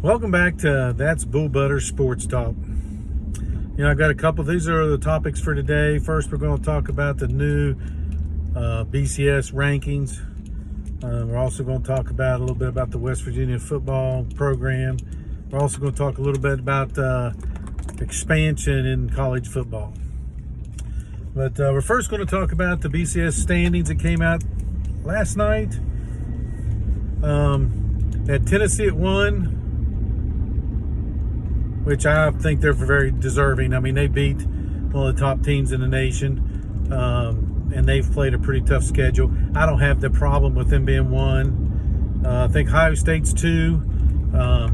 Welcome back to That's Bull Butter Sports Talk. I've got a couple. These are the topics for today. First, we're going to talk about the new BCS rankings. We're also going to talk about a little bit about the West Virginia football program. We're also going to talk a little bit about expansion in college football. But we're first going to talk about the BCS standings that came out last night. At Tennessee at 1, which I think they're very deserving. I mean, they beat one of the top teams in the nation, and they've played a pretty tough schedule. I don't have the problem with them being 1. I think Ohio State's 2. I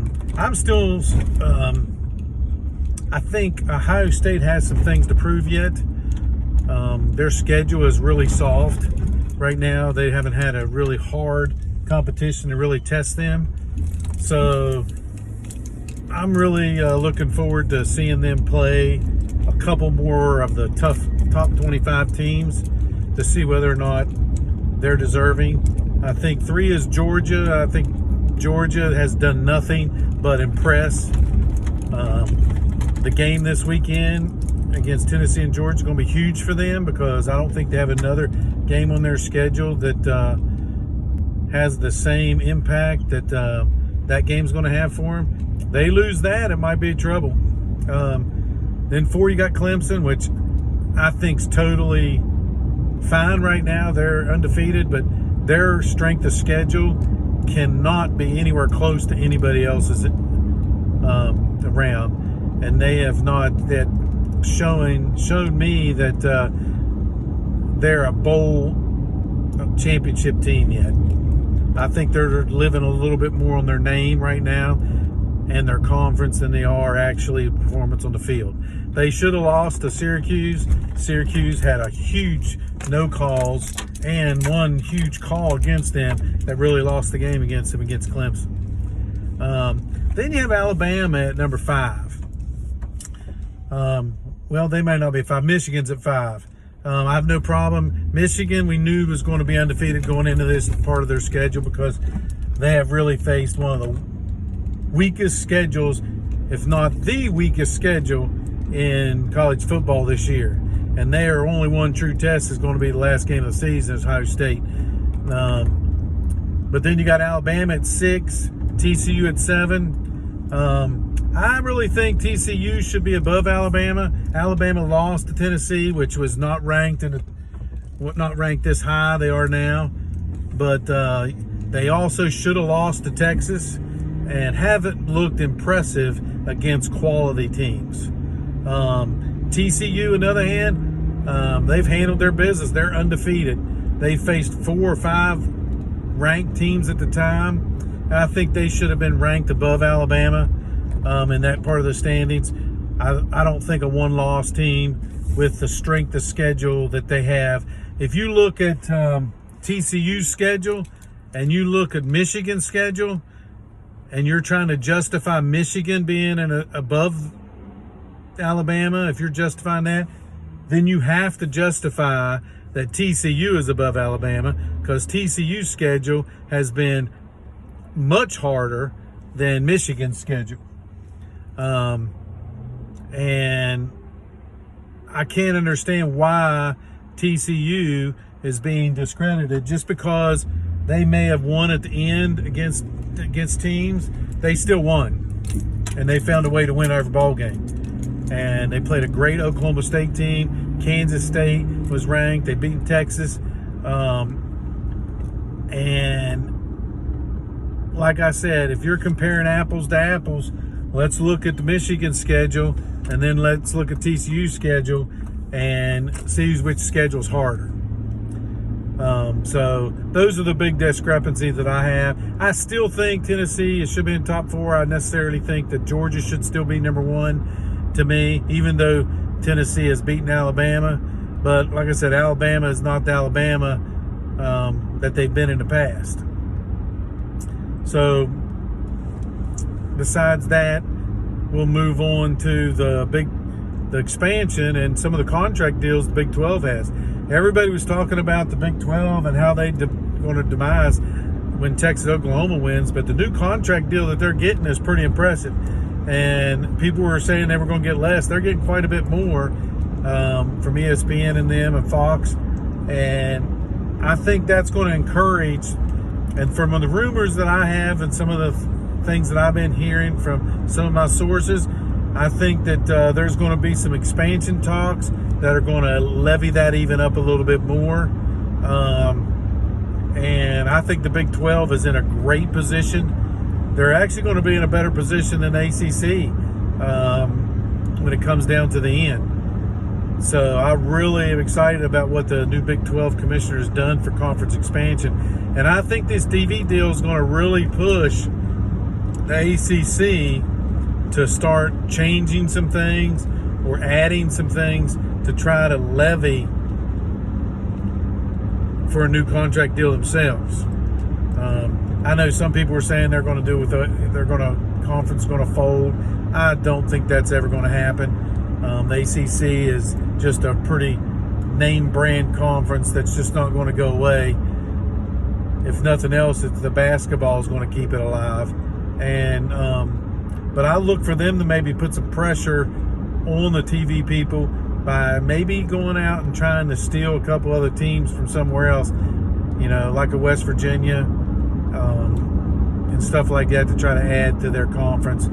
think Ohio State has some things to prove yet. Their schedule is really soft right now. They haven't had a really hard competition to really test them. So I'm really looking forward to seeing them play a couple more of the tough top 25 teams to see whether or not they're deserving. I think 3 is Georgia. I think Georgia has done nothing but impress. The game this weekend against Tennessee and Georgia is going to be huge for them because I don't think they have another game on their schedule that has the same impact that that game's going to have for them. They lose that, it might be trouble. Then 4, you got Clemson, which I think's totally fine right now. They're undefeated, but their strength of schedule cannot be anywhere close to anybody else's around. And they have not showed me that they're a bowl championship team yet. I think they're living a little bit more on their name right now and their conference than they are actually performance on the field. They should have lost to Syracuse. Syracuse had a huge no calls and one huge call against them that really lost the game against them against Clemson. Then you have Alabama at number 5. Well, they might not be 5. Michigan's at 5. I have no problem. Michigan, we knew was going to be undefeated going into this part of their schedule because they have really faced one of the weakest schedules, if not the weakest schedule in college football this year. And their only one true test is going to be the last game of the season is Ohio State. But then you got Alabama at 6, TCU at 7. I really think TCU should be above Alabama. Alabama lost to Tennessee, which was not ranked this high. They are now, but they also should have lost to Texas and haven't looked impressive against quality teams. TCU, on the other hand, they've handled their business. They're undefeated. They faced 4 or 5 ranked teams at the time. I think they should have been ranked above Alabama. In that part of the standings. I don't think a one-loss team with the strength of schedule that they have. If you look at TCU's schedule and you look at Michigan's schedule and you're trying to justify Michigan being above Alabama, if you're justifying that, then you have to justify that TCU is above Alabama because TCU's schedule has been much harder than Michigan's schedule. And I can't understand why TCU is being discredited just because they may have won at the end against teams. They still won, and they found a way to win every ball game. And they played a great Oklahoma State team. Kansas State was ranked. They beat Texas, and like I said, if you're comparing apples to apples, let's look at the Michigan schedule, and then let's look at TCU's schedule and see which schedule's harder. So those are the big discrepancies that I have. I still think Tennessee should be in top 4. I necessarily think that Georgia should still be number 1 to me, even though Tennessee has beaten Alabama. But like I said, Alabama is not the Alabama that they've been in the past. So besides that, we'll move on to the expansion and some of the contract deals the Big 12 has. Everybody was talking about the Big 12 and how they're going to demise. when Texas Oklahoma wins, but the new contract deal that they're getting is pretty impressive. And people were saying they were going to get less. They're getting quite a bit more from ESPN and them and Fox. And I think that's going to encourage, and from the rumors that I have and some of the things that I've been hearing from some of my sources, I think that there's going to be some expansion talks that are going to levy that even up a little bit more. And I think the Big 12 is in a great position. They're actually going to be in a better position than the ACC when it comes down to the end. So I really am excited about what the new Big 12 commissioner has done for conference expansion. And I think this TV deal is going to really push the ACC to start changing some things or adding some things to try to levy for a new contract deal themselves. I know some people were saying they're going to do conference going to fold. I don't think that's ever going to happen. The ACC is just a pretty name brand conference that's just not going to go away. If nothing else, it's the basketball is going to keep it alive. And but I look for them to maybe put some pressure on the TV people by maybe going out and trying to steal a couple other teams from somewhere else, like a West Virginia and stuff like that, to try to add to their conference.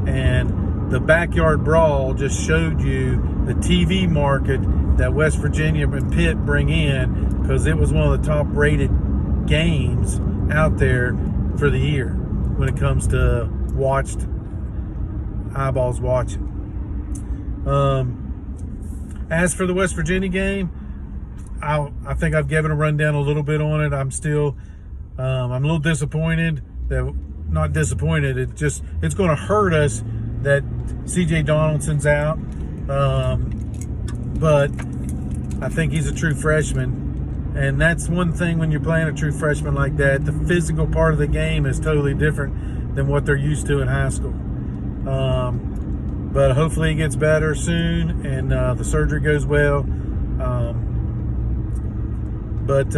And the backyard brawl just showed you the TV market that West Virginia and Pitt bring in, because it was one of the top rated games out there for the year when it comes to eyeballs watching. As for the West Virginia game, I think I've given a rundown a little bit on it. I'm still, I'm a little disappointed not disappointed. It's going to hurt us that C.J. Donaldson's out. But I think he's a true freshman. And that's one thing when you're playing a true freshman like that. The physical part of the game is totally different than what they're used to in high school. But hopefully he gets better soon and the surgery goes well. But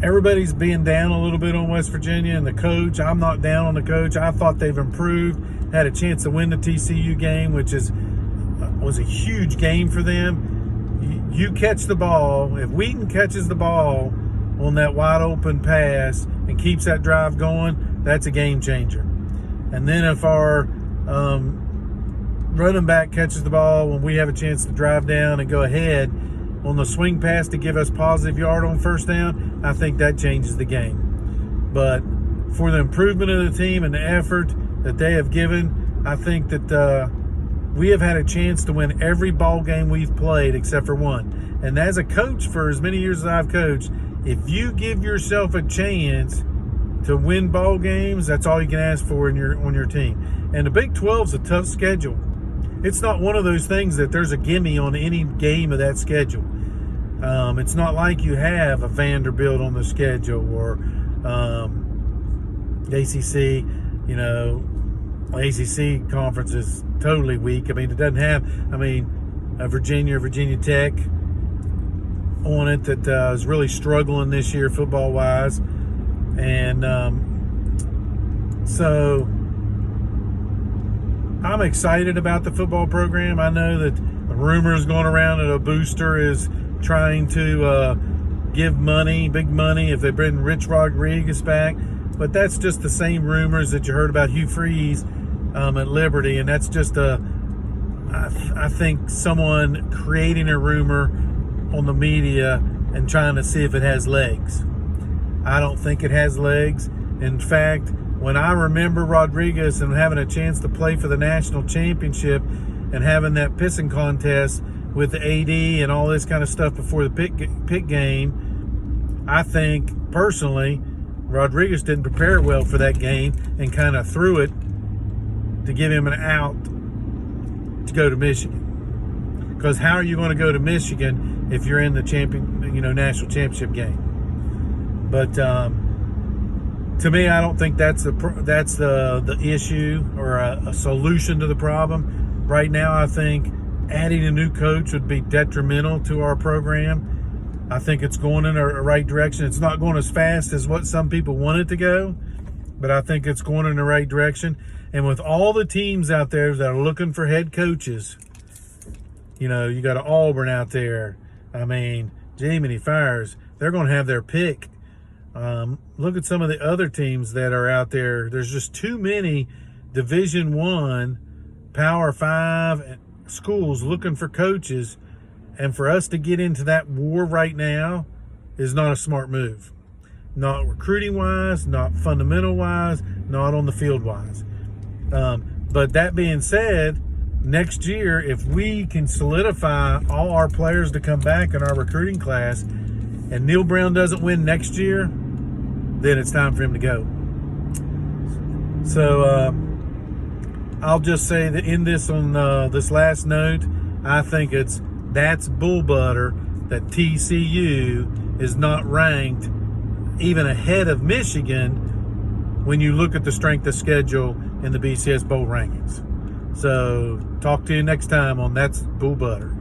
everybody's being down a little bit on West Virginia and the coach. I'm not down on the coach. I thought they've improved. Had a chance to win the TCU game, which was a huge game for them. You catch the ball. If Wheaton catches the ball on that wide open pass and keeps that drive going, that's a game changer. And then if our running back catches the ball when we have a chance to drive down and go ahead on the swing pass to give us positive yard on first down, I think that changes the game. But for the improvement of the team and the effort that they have given, I think that we have had a chance to win every ball game we've played except for one. And as a coach, for as many years as I've coached, if you give yourself a chance to win ball games, that's all you can ask for on your team. And the Big 12 is a tough schedule. It's not one of those things that there's a gimme on any game of that schedule. It's not like you have a Vanderbilt on the schedule or the ACC. ACC conference is totally weak. I mean, it doesn't have, a Virginia Tech on it that is really struggling this year football-wise. And so I'm excited about the football program. I know that a rumor is going around that a booster is trying to give money, big money, if they bring Rich Rodriguez back. But that's just the same rumors that you heard about Hugh Freeze at Liberty. And that's just I think someone creating a rumor on the media and trying to see if it has legs. I don't think it has legs. In fact, when I remember Rodriguez and having a chance to play for the national championship and having that pissing contest with the AD and all this kind of stuff before the Pitt game, I think personally Rodriguez didn't prepare well for that game and kind of threw it to give him an out to go to Michigan. Because how are you going to go to Michigan if you're in the national championship game? But to me, I don't think that's the issue or a solution to the problem. Right now, I think adding a new coach would be detrimental to our program. I think it's going in a right direction. It's not going as fast as what some people want it to go, but I think it's going in the right direction. And with all the teams out there that are looking for head coaches, you know, you got Auburn out there. I mean, Jiminy Fires, they're going to have their pick. Look at some of the other teams that are out there. There's just too many Division I, Power 5 schools looking for coaches. And for us to get into that war right now is not a smart move. Not recruiting-wise, not fundamental-wise, not on the field-wise. But that being said, next year, if we can solidify all our players to come back in our recruiting class and Neil Brown doesn't win next year, then it's time for him to go. So I'll just say that in this on this last note, I think that's bull butter that TCU is not ranked even ahead of Michigan when you look at the strength of schedule in the BCS Bowl rankings. So talk to you next time on That's Bull Butter.